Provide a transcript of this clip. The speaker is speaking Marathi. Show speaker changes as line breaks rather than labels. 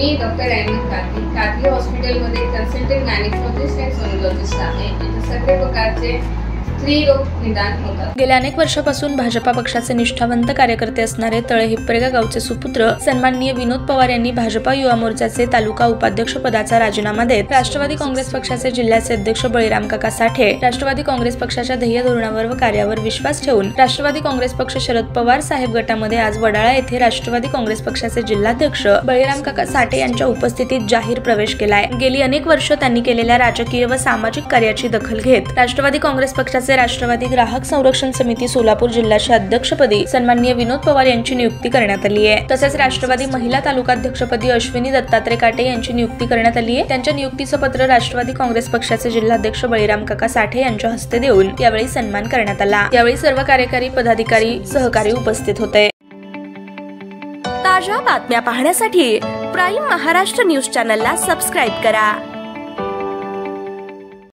मी डॉक्टर अहमद कातली हॉस्पिटलमध्ये कन्सल्टंट गायनेकोलॉजिस्ट आणि सोनोलॉजिस्ट आहे. इथे सगळे प्रकारचे स्त्री रोग निदान होतात.
गेल्या अनेक वर्षापासून भाजपा पक्षाचे निष्ठावंत कार्यकर्ते असणारे तळे हिप्परगा गावचे सुपुत्र सन्माननीय विनोद पवार यांनी भाजपा युवा मोर्चाचे तालुका उपाध्यक्ष पदाचा राजीनामा देत राष्ट्रवादी काँग्रेस पक्षाचे जिल्ह्याचे अध्यक्ष बळीराम काका साठे राष्ट्रवादी काँग्रेस पक्षाच्या ध्येय धोरणावर व कार्यावर विश्वास ठेवून राष्ट्रवादी काँग्रेस पक्ष शरद पवार साहेब गटामध्ये आज वडाळा येथे राष्ट्रवादी काँग्रेस पक्षाचे जिल्हाध्यक्ष बळीराम काका साठे यांच्या उपस्थितीत जाहीर प्रवेश केलाय. गेली अनेक वर्ष त्यांनी केलेल्या राजकीय व सामाजिक कार्याची दखल घेत राष्ट्रवादी काँग्रेस पक्षाचे राष्ट्रवादी ग्राहक संरक्षण समिती सोलापूर जिल्ह्याच्या अध्यक्षपदी सन्माननीय विनोद पवार यांची नियुक्ती करण्यात आली आहे. तसेच राष्ट्रवादी महिला तालुकाध्यक्षपदी अश्विनी दत्तात्रय काटे यांची नियुक्ती करण्यात आली आहे. त्यांच्या नियुक्तीचं पत्र राष्ट्रवादी काँग्रेस पक्षाचे जिल्हाध्यक्ष बळीराम काका साठे यांच्या हस्ते देऊन यावेळी सन्मान करण्यात आला. यावेळी सर्व कार्यकारी पदाधिकारी सहकारी उपस्थित होते.
ताज्या बातम्या पाहण्यासाठी प्राईम महाराष्ट्र न्यूज चॅनलला सबस्क्राईब करा.